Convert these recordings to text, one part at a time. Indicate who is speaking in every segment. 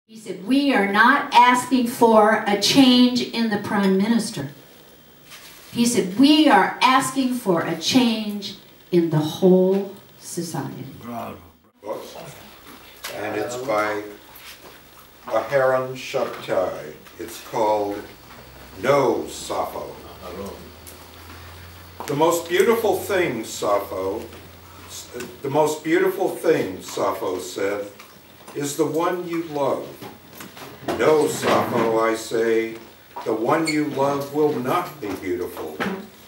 Speaker 1: He said, we are not asking for a change in the Prime Minister. He said, we are asking for a change in the whole society.
Speaker 2: And it's by Aharon Shabtai. It's called No, Sappho. The most beautiful thing, Sappho said, is the one you love. No, Sappho, I say, the one you love will not be beautiful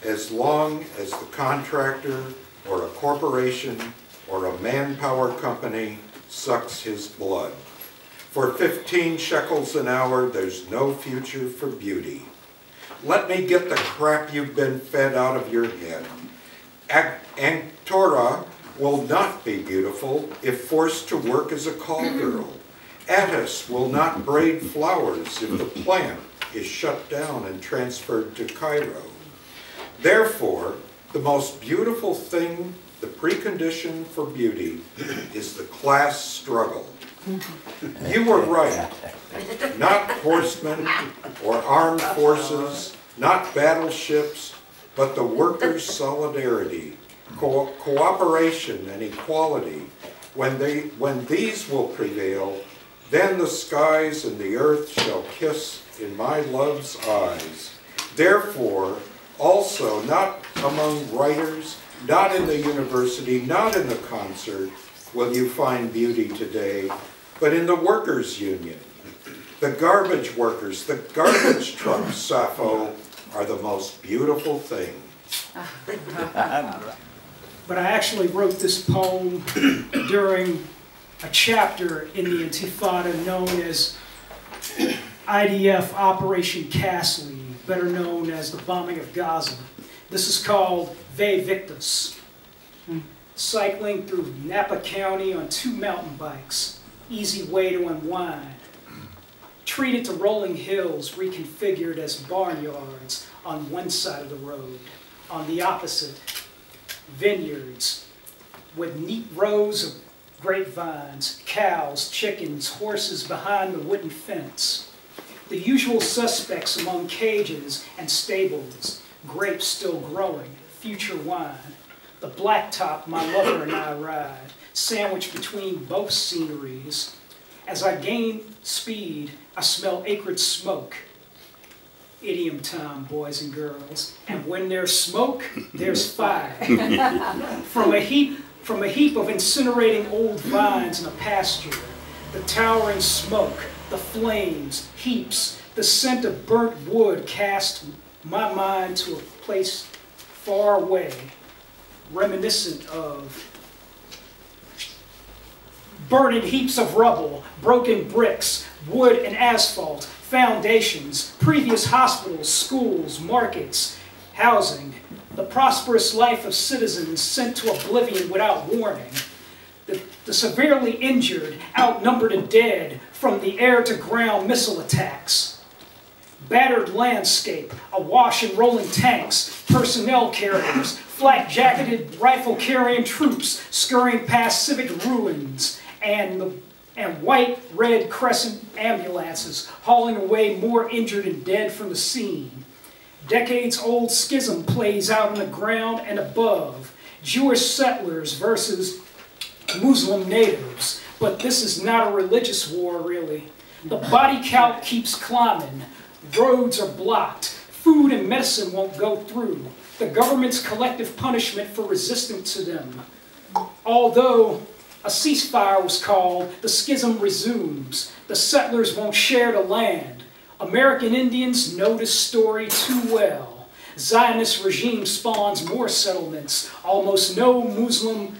Speaker 2: as long as the contractor or a corporation or a manpower company sucks his blood. For 15 shekels an hour, there's no future for beauty. Let me get the crap you've been fed out of your head. Anktora will not be beautiful if forced to work as a call girl. Attis will not braid flowers if the plant is shut down and transferred to Cairo. Therefore, the most beautiful thing, the precondition for beauty, is the class struggle. You were right. Not horsemen or armed forces, not battleships, but the workers' solidarity, cooperation and equality. When these will prevail, then the skies and the earth shall kiss in my love's eyes. Therefore, also, not among writers, not in the university, not in the concert, will you find beauty today, but in the workers' union. The garbage workers, the garbage trucks, Sappho, are the most beautiful thing.
Speaker 3: But I actually wrote this poem during a chapter in the Intifada known as IDF Operation Castle, better known as the bombing of Gaza. This is called Ve Victus. Cycling through Napa County on 2 mountain bikes, easy way to unwind. Treated to rolling hills reconfigured as barnyards on one side of the road. On the opposite, vineyards with neat rows of grapevines, cows, chickens, horses behind the wooden fence. The usual suspects among cages and stables, grapes still growing, future wine. The blacktop my lover and I ride, sandwiched between both sceneries. As I gain speed, I smell acrid smoke. Idiom time, boys and girls. And when there's smoke, there's fire. From a heap of incinerating old vines in a pasture, the towering smoke, the flames, heaps, the scent of burnt wood cast my mind to a place far away, reminiscent of burning heaps of rubble, broken bricks, wood and asphalt, foundations, previous hospitals, schools, markets, housing, the prosperous life of citizens sent to oblivion without warning, the severely injured, outnumbered and dead from the air-to-ground missile attacks, battered landscape, awash in rolling tanks, personnel carriers, flak-jacketed rifle-carrying troops scurrying past civic ruins, and white, red crescent ambulances hauling away more injured and dead from the scene. Decades-old schism plays out on the ground and above. Jewish settlers versus Muslim natives. But this is not a religious war, really. The body count keeps climbing. Roads are blocked. Food and medicine won't go through. The government's collective punishment for resistance to them. Although a ceasefire was called, the schism resumes. The settlers won't share the land. American Indians know this story too well. Zionist regime spawns more settlements. Almost no Muslim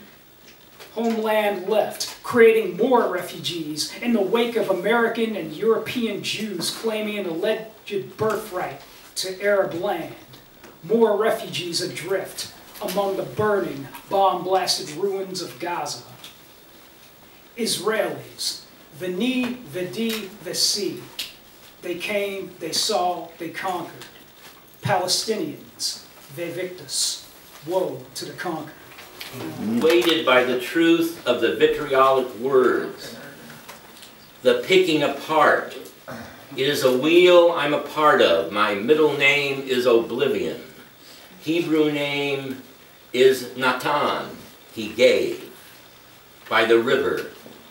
Speaker 3: homeland left, creating more refugees in the wake of American and European Jews claiming an alleged birthright to Arab land. More refugees adrift among the burning, bomb-blasted ruins of Gaza. Israelis, veni, vidi, vici. They came, they saw, they conquered. Palestinians, ve victus. Woe to the conquered.
Speaker 4: Weighted by the truth of the vitriolic words, the picking apart. It is a wheel I'm a part of. My middle name is Oblivion. Hebrew name is Natan, he gave, by the river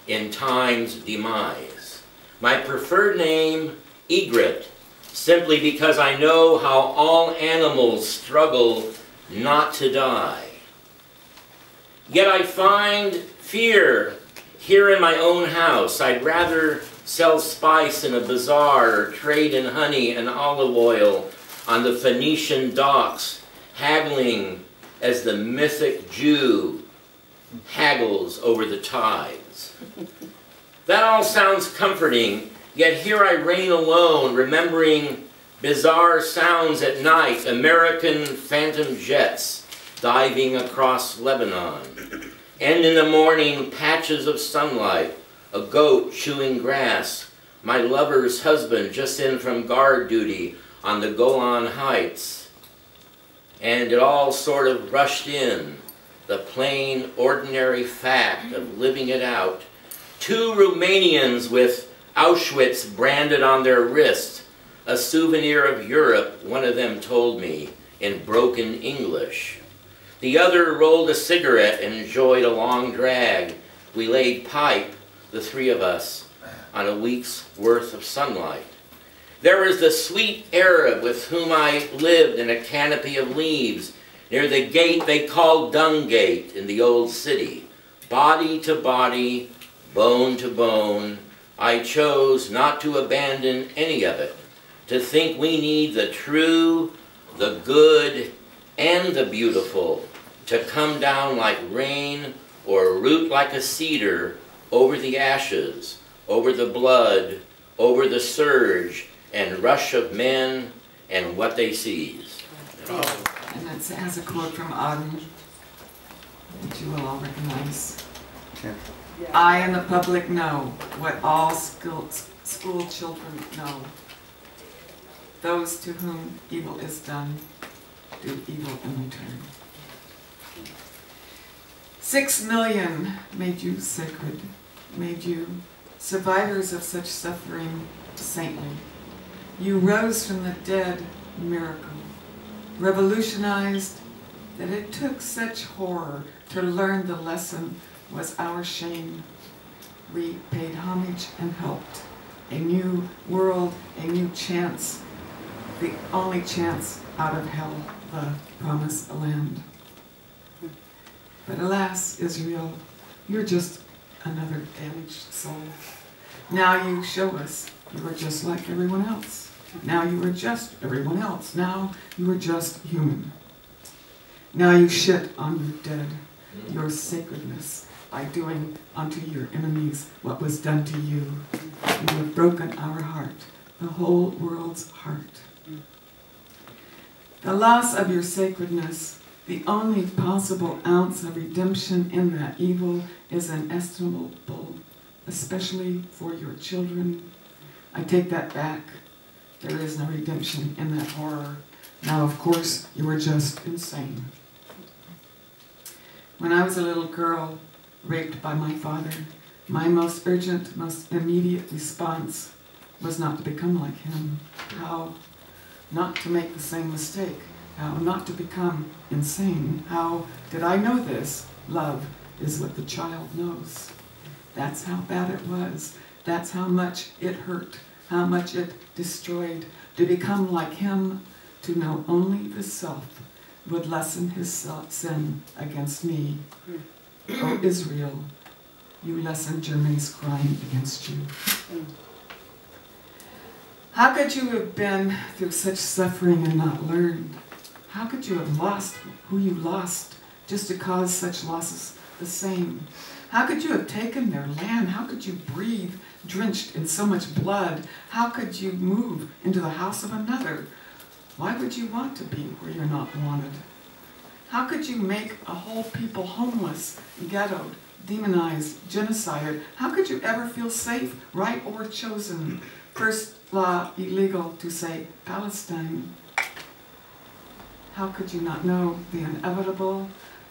Speaker 4: in time's demise. My preferred name, Egret, simply because I know how all animals struggle not to die. Yet I find fear here in my own house. I'd rather sell spice in a bazaar or trade in honey and olive oil on the Phoenician docks, haggling as the mythic Jew haggles over the tides. That all sounds comforting, yet here I reign alone, remembering bizarre sounds at night, American phantom jets diving across Lebanon, and in the morning, patches of sunlight, a goat chewing grass, my lover's husband just in from guard duty on the Golan Heights. And it all sort of rushed in, the plain, ordinary fact of living it out. 2 Romanians with Auschwitz branded on their wrist, a souvenir of Europe, one of them told me, in broken English. The other rolled a cigarette and enjoyed a long drag. We laid pipe, the 3 of us, on a week's worth of sunlight. There was the sweet Arab with whom I lived in a canopy of leaves near the gate they called Dung Gate in the old city. Body to body, bone to bone, I chose not to abandon any of it, to think we need the true, the good, and the beautiful to come down like rain or root like a cedar over the ashes, over the blood, over the surge and rush of men and what they seize.
Speaker 5: And that has a quote from Auden, which you will all recognize.
Speaker 6: Yeah.
Speaker 5: I and the public know what all school children know. Those to whom evil is done do evil in return. 6 million made you sacred, made you survivors of such suffering saintly. You rose from the dead, miracle, revolutionized that it took such horror to learn the lesson was our shame. We paid homage and helped. A new world, a new chance, the only chance out of hell, the promised land. But alas, Israel, you're just another damaged soul. Now you show us you are just like everyone else. Now you are just everyone else. Now you are just human. Now you shit on your dead, your sacredness, by doing unto your enemies what was done to you. You have broken our heart, the whole world's heart. The loss of your sacredness, the only possible ounce of redemption in that evil, is inestimable, especially for your children. I take that back. There is no redemption in that horror. Now, of course, you were just insane. When I was a little girl, raped by my father, my most urgent, most immediate response was not to become like him. How not to make the same mistake. How not to become insane. How did I know this? Love is what the child knows. That's how bad it was. That's how much it hurt. How much it destroyed. To become like him, to know only the self, would lessen his sin against me. Oh, Israel, you lessen Germany's crime against you. How could you have been through such suffering and not learned? How could you have lost who you lost just to cause such losses the same? How could you have taken their land? How could you breathe drenched in so much blood? How could you move into the house of another? Why would you want to be where you're not wanted? How could you make a whole people homeless, ghettoed, demonized, genocided? How could you ever feel safe, right or chosen? First law illegal to say Palestine. How could you not know the inevitable?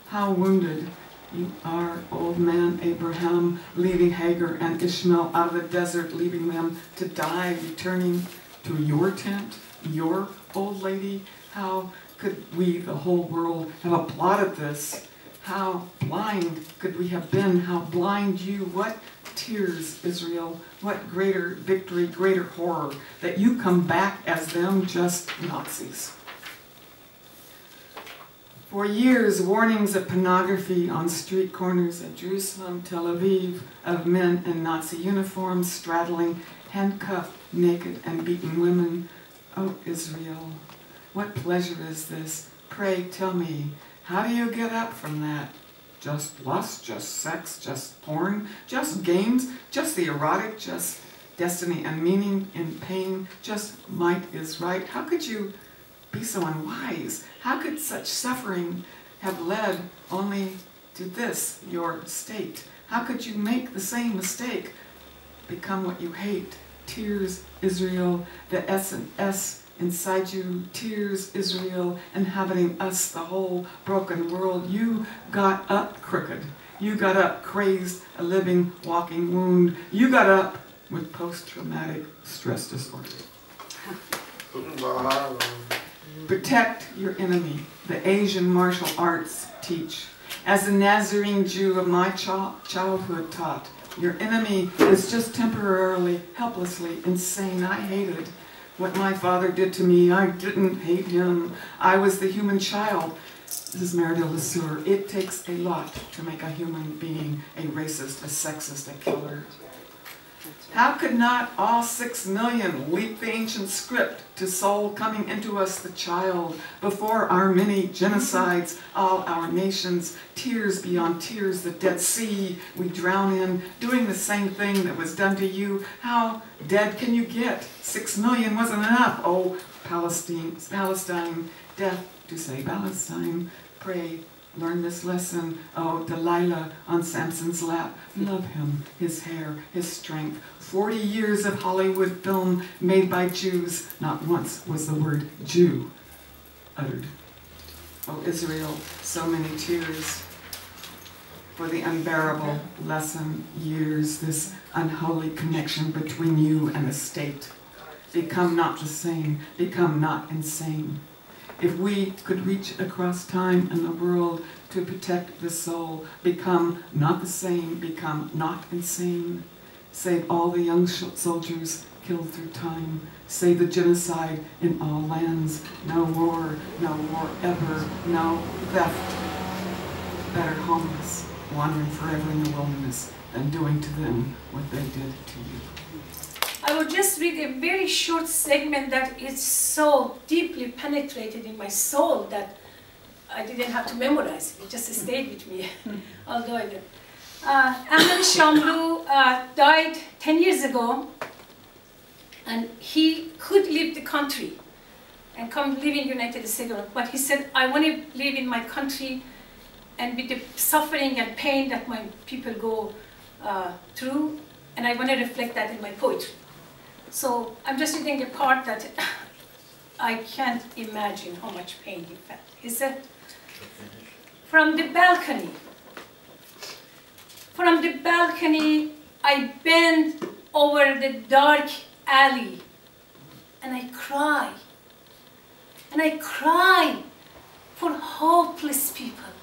Speaker 5: How wounded You are old man Abraham, leaving Hagar and Ishmael out of the desert, leaving them to die, returning to your tent, your old lady. How could we, the whole world, have applauded this? How blind could we have been? How blind you? What tears, Israel? What greater victory, greater horror, that you come back as them, just Nazis. For years, warnings of pornography on street corners of Jerusalem, Tel Aviv, of men in Nazi uniforms straddling handcuffed, naked, and beaten women. Oh, Israel, what pleasure is this? Pray tell me, how do you get up from that? Just lust, just sex, just porn, just games, just the erotic, just destiny and meaning in pain, just might is right. How could you be so unwise? How could such suffering have led only to this, your state? How could you make the same mistake, become what you hate? Tears, Israel, the S and S inside you, tears, Israel, inhabiting us, the whole broken world. You got up crooked. You got up crazed, a living, walking wound. You got up with post-traumatic stress disorder. Protect your enemy, the Asian martial arts teach. As the Nazarene Jew of my childhood taught, your enemy is just temporarily, helplessly insane. I hated what my father did to me. I didn't hate him. I was the human child. This is Meredith Lesueur. It takes a lot to make a human being a racist, a sexist, a killer. How could not all 6 million leap the ancient script to soul coming into us the child before our many genocides, all our nations, tears beyond tears, the Dead Sea we drown in, doing the same thing that was done to you? How dead can you get? 6 million wasn't enough. Oh, Palestine, death to say Palestine, pray. Learn this lesson. Oh, Delilah on Samson's lap. Love him, his hair, his strength. 40 years of Hollywood film made by Jews. Not once was the word Jew uttered. Oh, Israel, so many tears for the unbearable lesson, years, this unholy connection between you and the state. Become not the same, become not insane. If we could reach across time and the world to protect the soul, become not the same, become not insane, save all the young soldiers killed through time, save the genocide in all lands, no war ever, no theft, better homeless, wandering forever in the wilderness than doing to them what they did to you.
Speaker 6: I will just read a very short segment that is so deeply penetrated in my soul that I didn't have to memorize it. It just stayed with me, although I did. Ahmed Shamlu died 10 years ago, and he could leave the country and come live in the United States, but he said, I want to live in my country, and with the suffering and pain that my people go through, and I want to reflect that in my poetry. So I'm just reading a part that I can't imagine how much pain he felt. He said, from the balcony, I bend over the dark alley and I cry for hopeless people,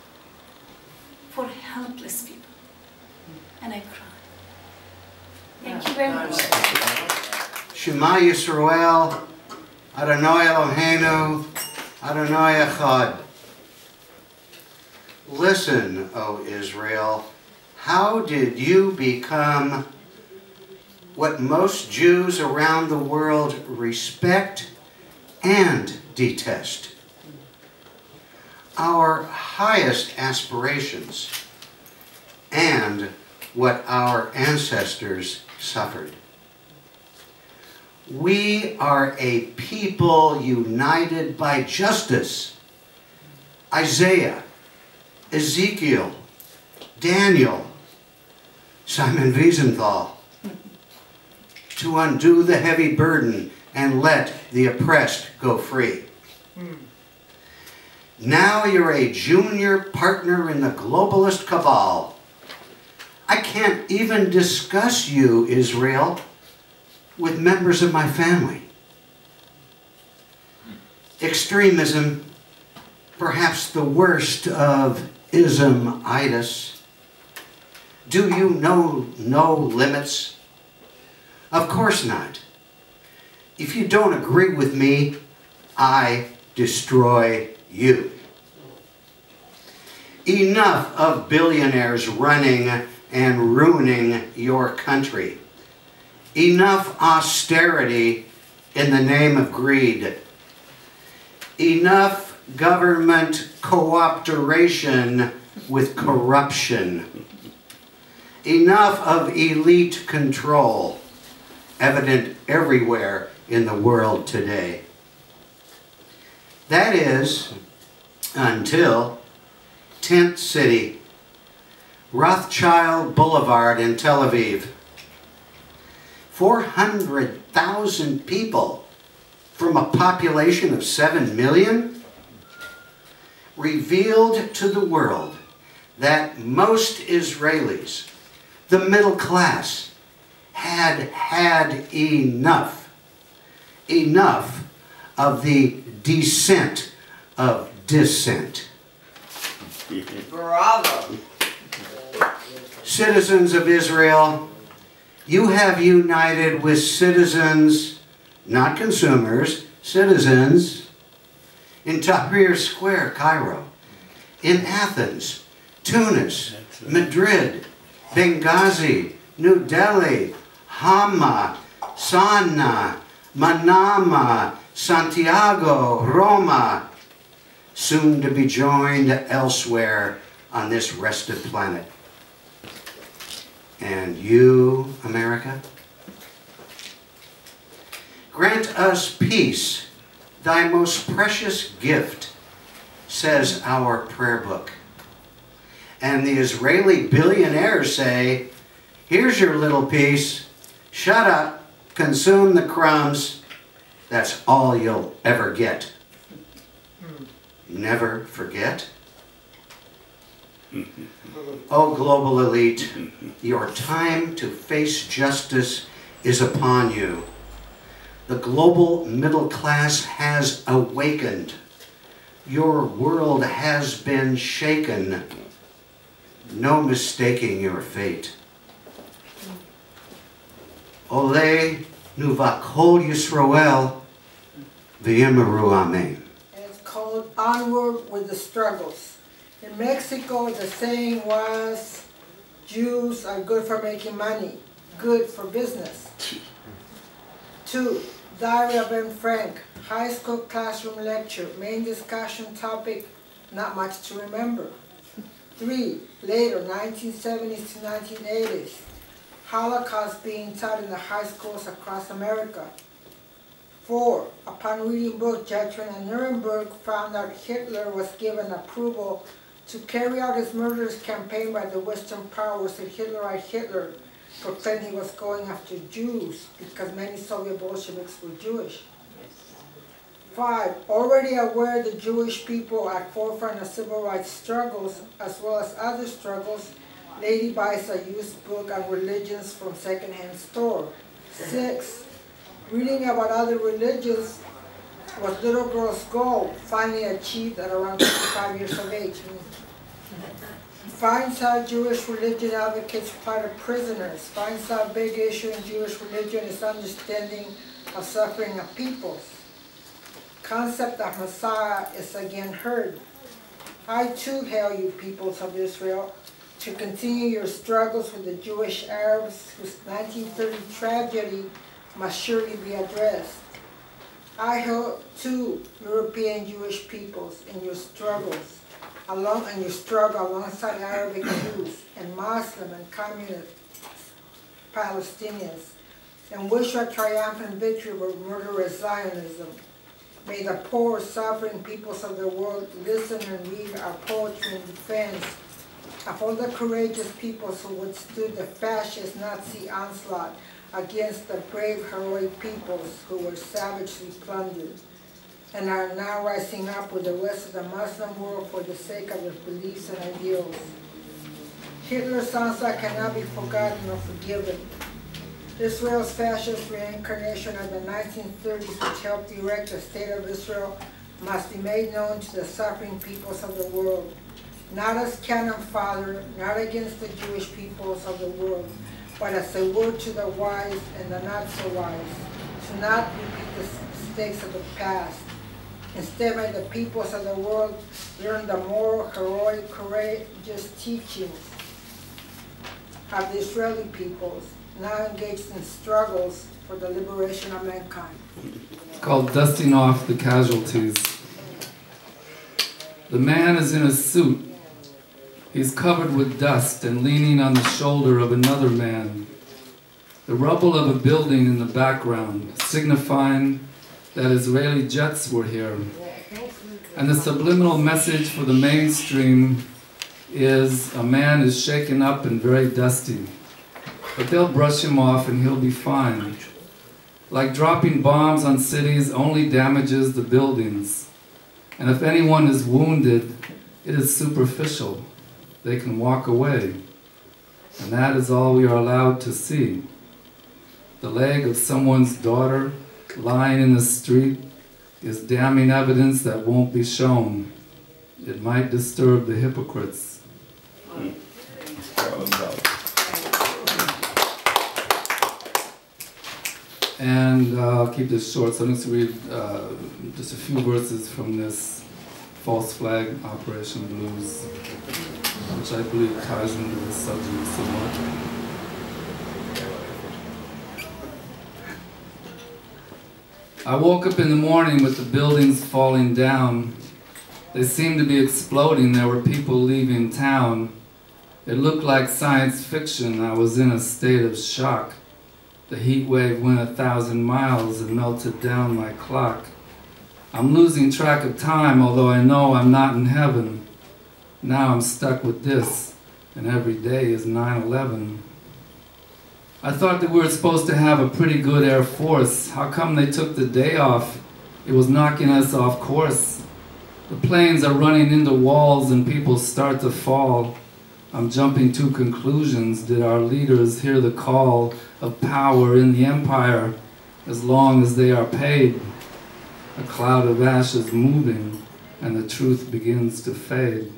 Speaker 6: for helpless people, and I cry. Thank you very much.
Speaker 7: Shema Yisrael, Adonai Eloheinu, Adonai Echad. Listen, O Israel, how did you become what most Jews around the world respect and detest? Our highest aspirations and what our ancestors suffered. We are a people united by justice. Isaiah, Ezekiel, Daniel, Simon Wiesenthal, to undo the heavy burden and let the oppressed go free. Now you're a junior partner in the globalist cabal. I can't even discuss you, Israel, with members of my family. Extremism, perhaps the worst of ism-itis. Do you know no limits? Of course not. If you don't agree with me, I destroy you. Enough of billionaires running and ruining your country. Enough austerity in the name of greed. Enough government cooperation with corruption. Enough of elite control, evident everywhere in the world today. That is, until Tent City, Rothschild Boulevard in Tel Aviv. 400,000 people from a population of 7 million revealed to the world that most Israelis, the middle class, had had enough of the descent of dissent.
Speaker 8: Bravo.
Speaker 7: Citizens of Israel, you have united with citizens, not consumers, citizens, in Tahrir Square, Cairo, in Athens, Tunis, Madrid, Benghazi, New Delhi, Hama, Sanaa, Manama, Santiago, Roma, soon to be joined elsewhere on this rested planet. And you, America, grant us peace, thy most precious gift, says our prayer book. And the Israeli billionaires say, here's your little piece, shut up, consume the crumbs, that's all you'll ever get. Never forget. Oh, global elite, your time to face justice is upon you. The global middle class has awakened. Your world has been shaken. No mistaking your fate. Ole nuvakol Yisroel v'yimaru amen.
Speaker 8: It's called Onward with the Struggles. In Mexico, the saying was, Jews are good for making money, good for business. 2. Diary of Ben Frank, high school classroom lecture, main discussion topic, not much to remember. 3. Later, 1970s to 1980s, Holocaust being taught in the high schools across America. 4. Upon reading book Judgment at Nuremberg, found out Hitler was given approval to carry out his murderous campaign by the Western powers, and Hitler proclaimed he was going after Jews because many Soviet Bolsheviks were Jewish. 5. Already aware the Jewish people at forefront of civil rights struggles as well as other struggles, lady buys a used book on religions from secondhand store. 6. Reading about other religions was little girl's goal, finally achieved at around 25 years of age. Finds out Jewish religion advocates apply to prisoners. Finds out big issue in Jewish religion is understanding of suffering of peoples. Concept of Messiah is again heard. I too hail you, peoples of Israel, to continue your struggles with the Jewish Arabs whose 1930 tragedy must surely be addressed. I hail too European Jewish peoples in your struggles, alongside Arabic Jews and Muslim and communist Palestinians, and wish a triumphant victory over murderous Zionism. May the poor, suffering peoples of the world listen and read our poetry in defense of all the courageous peoples who withstood the fascist Nazi onslaught against the brave, heroic peoples who were savagely plundered. and are now rising up with the rest of the Muslim world for the sake of their beliefs and ideals. Hitler's onslaught cannot be forgotten or forgiven. Israel's fascist reincarnation of the 1930s, which helped erect the State of Israel, must be made known to the suffering peoples of the world, not as cannon fodder, not against the Jewish peoples of the world, but as a word to the wise and the not so wise, to not repeat the mistakes of the past. Instead, may the peoples of the world learn the moral, heroic, courageous teachings of the Israeli peoples, now engaged in struggles for the liberation of mankind.
Speaker 9: It's called Dusting Off the Casualties. The man is in a suit. He's covered with dust and leaning on the shoulder of another man. The rubble of a building in the background, signifying that Israeli jets were here. And the subliminal message for the mainstream is a man is shaken up and very dusty. But they'll brush him off and he'll be fine. Like dropping bombs on cities only damages the buildings. And if anyone is wounded, it is superficial. They can walk away. And that is all we are allowed to see. The leg of someone's daughter lying in the street is damning evidence that won't be shown. It might disturb the hypocrites. And I'll keep this short, so I'm just going to read just a few verses from this False Flag Operation Blues, which I believe ties into the subject somewhat. I woke up in the morning with the buildings falling down. They seemed to be exploding. There were people leaving town. It looked like science fiction. I was in a state of shock. The heat wave went 1,000 miles and melted down my clock. I'm losing track of time, although I know I'm not in heaven. Now I'm stuck with this, and every day is 9/11. I thought that we were supposed to have a pretty good Air Force. How come they took the day off? It was knocking us off course. The planes are running into walls and people start to fall. I'm jumping to conclusions. Did our leaders hear the call of power in the empire as long as they are paid? A cloud of ashes moving and the truth begins to fade.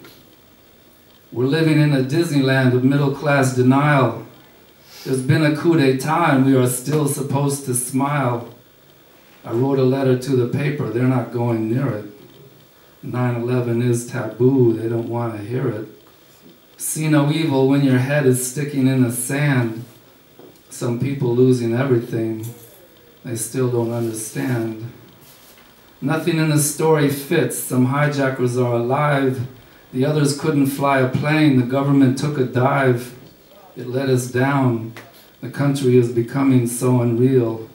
Speaker 9: We're living in a Disneyland of middle-class denial. There's been a coup d'etat and we are still supposed to smile. I wrote a letter to the paper, they're not going near it. 9/11 is taboo, they don't want to hear it. See no evil when your head is sticking in the sand. Some people losing everything, they still don't understand. Nothing in the story fits, some hijackers are alive. The others couldn't fly a plane, the government took a dive. It let us down. The country is becoming so unreal,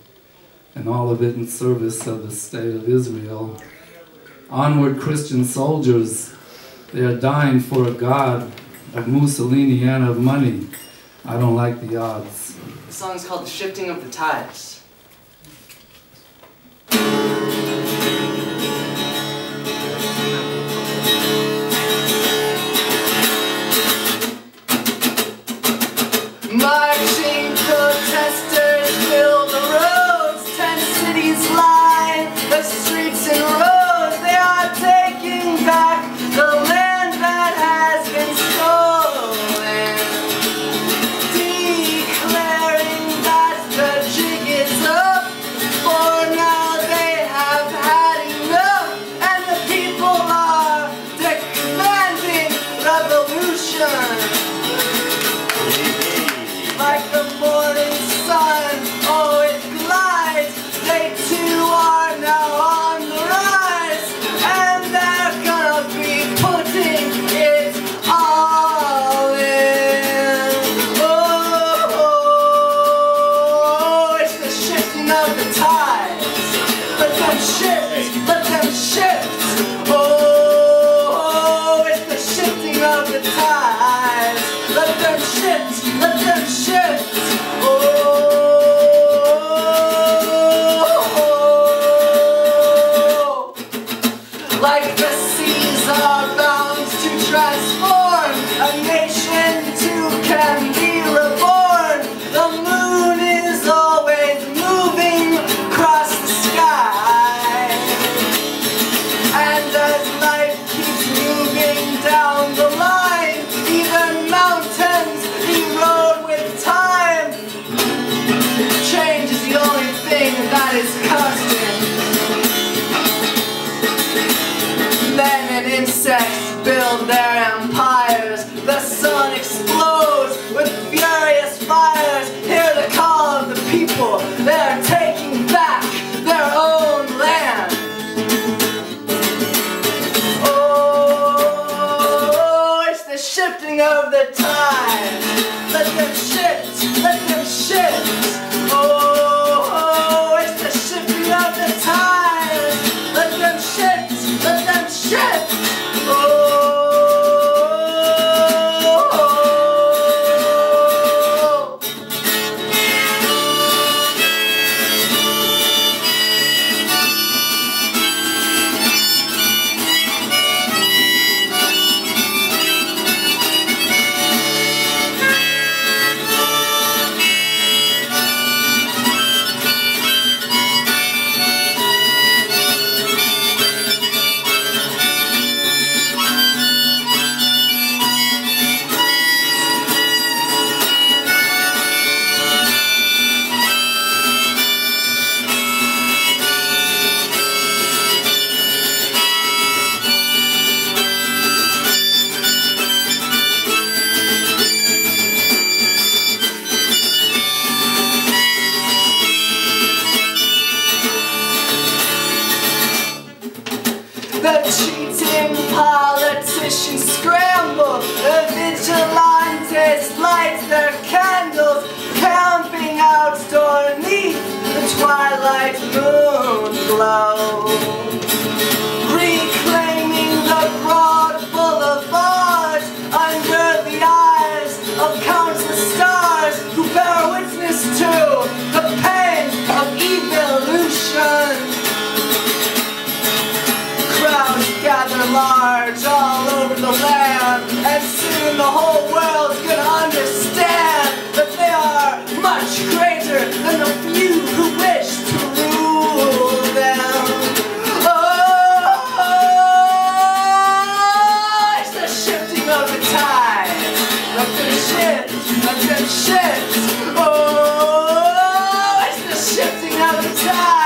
Speaker 9: and all of it in service of the state of Israel. Onward Christian soldiers, they are dying for a God of Mussolini and of money. I don't like the odds.
Speaker 10: The song is called The Shifting of the Tides. Marching protesters fill the roads, 10 cities line the streets and roads. They are taking back the land that has been stolen, declaring that the jig is up, for now they have had enough, and the people are demanding revolution. Like the morning sun, oh it glides, they too are now on the rise, and they're gonna be putting it all in. Oh, it's the shifting of the tides. Let them shift, let them shift. Oh, it's the shifting of the tides. Let them shift, let them shift. Oh, they're taking back their own land. Oh, it's the shifting of the tides. Let them shift, let them shift. Oh, it's the shifting of the tides. Let them shift, let them shift. Oh. The cheating politicians scramble, the vigilantes light their candles, camping outdoor neath the twilight moon glow, reclaiming the broad boulevards under the eyes of countless stars who bear witness to the pain of evolution. Crowds gather large all over the land, and soon the whole world's gonna understand that they are much greater than the few who wish to rule them. Oh, it's the shifting of the tides. Let them shift, let them shift. Oh, it's the shifting of the tides.